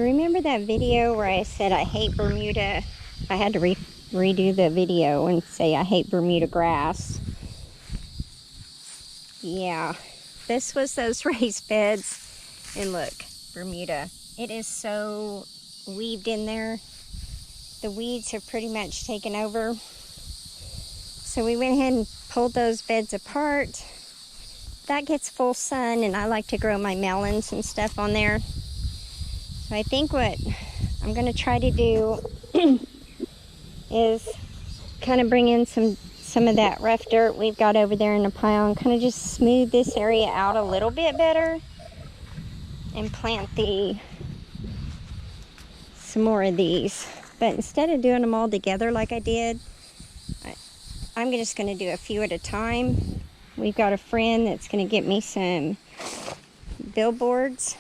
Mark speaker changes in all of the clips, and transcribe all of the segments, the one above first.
Speaker 1: So remember that video where I said I hate Bermuda? I had to redo the video and say I hate Bermuda grass. Yeah, this was those raised beds. And look, Bermuda. It is so weaved in there. The weeds have pretty much taken over. So we went ahead and pulled those beds apart. That gets full sun, and I like to grow my melons and stuff on there. So I think what I'm going to try to do is kind of bring in some of that rough dirt we've got over there in the pile and kind of just smooth this area out a little bit better and plant some more of these. But instead of doing them all together like I did, I'm just going to do a few at a time. We've got a friend that's going to get me some billboards,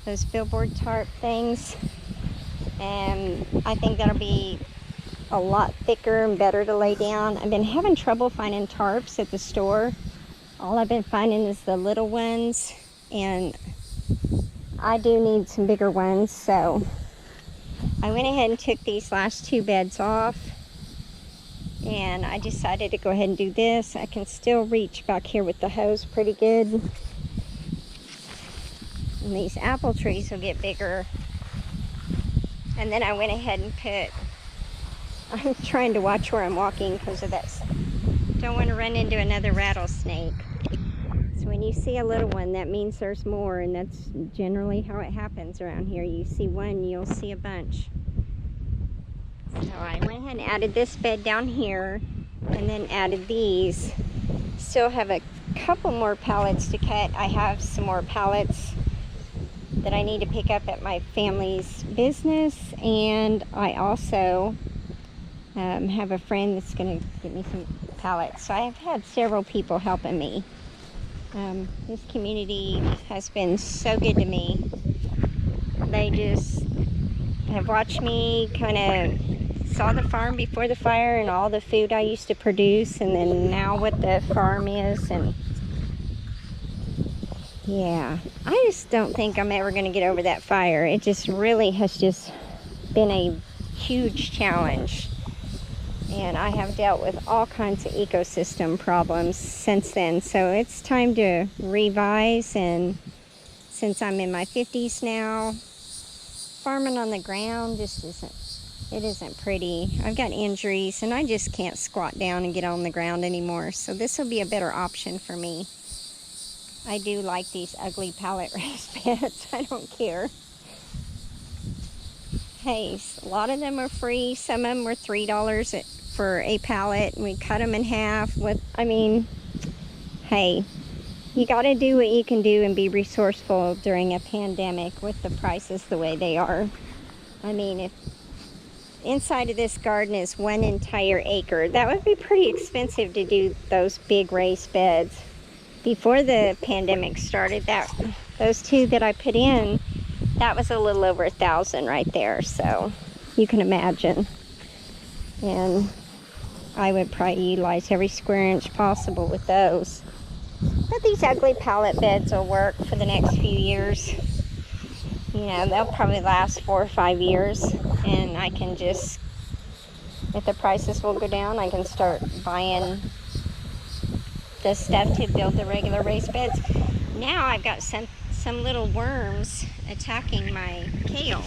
Speaker 1: those billboard tarp things, and I think that'll be a lot thicker and better to lay down. I've been having trouble finding tarps at the store. All I've been finding is the little ones, and I do need some bigger ones, so I went ahead and took these last two beds off, and I decided to go ahead and do this. I can still reach back here with the hose pretty good. And these apple trees will get bigger. And then I went ahead and I'm trying to watch where I'm walking because of this. Don't want to run into another rattlesnake. So when you see a little one, that means there's more, and that's generally how it happens around here. You see one, you'll see a bunch. So I went ahead and added this bed down here, and then added these. Still have a couple more pallets to cut. I have some more pallets that I need to pick up at my family's business, and I also have a friend that's going to get me some pallets. So I've had several people helping me. This community has been so good to me. They just have watched me kind of saw the farm before the fire and all the food I used to produce, and then now what the farm is. And yeah, I just don't think I'm ever going to get over that fire. It just really has just been a huge challenge, and I have dealt with all kinds of ecosystem problems since then. So it's time to revise, and since I'm in my 50s now, farming on the ground just isn't pretty. I've got injuries, and I just can't squat down and get on the ground anymore. So this will be a better option for me. I do like these ugly pallet raised beds. I don't care. Hey, a lot of them are free. Some of them were $3 for a pallet, and we cut them in half. Hey, you got to do what you can do and be resourceful during a pandemic with the prices the way they are. I mean, if inside of this garden is 1 entire acre, that would be pretty expensive to do those big raised beds. Before the pandemic started, those two that I put in, that was a little over $1,000 right there. So you can imagine. And I would probably utilize every square inch possible with those. But these ugly pallet beds will work for the next few years. You know, they'll probably last 4 or 5 years, and I can just, if the prices will go down, I can start buying the stuff to build the regular raised beds. Now I've got some little worms attacking my kale.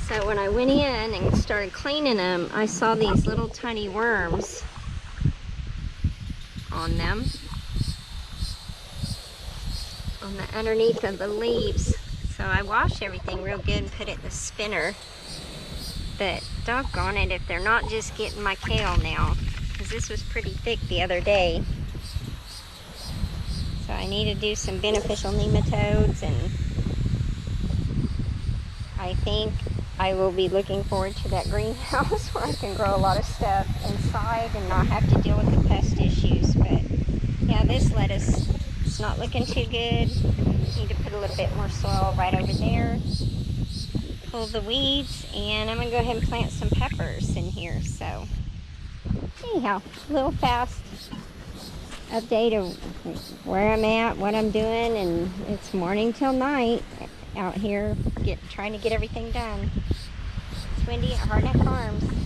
Speaker 1: So when I went in and started cleaning them, I saw these little tiny worms on them, on the underneath of the leaves. So I washed everything real good and put it in the spinner. But doggone it if they're not just getting my kale now, because this was pretty thick the other day. So I need to do some beneficial nematodes, and I think I will be looking forward to that greenhouse where I can grow a lot of stuff inside and not have to deal with the pest issues. But yeah, this lettuce is not looking too good. Need to put a little bit more soil right over there. Pull the weeds, and I'm gonna go ahead and plant some peppers in here. So anyhow, a little fast update of where I'm at, what I'm doing, and it's morning till night. out here trying to get everything done. It's Wendy at Hardneck Farms.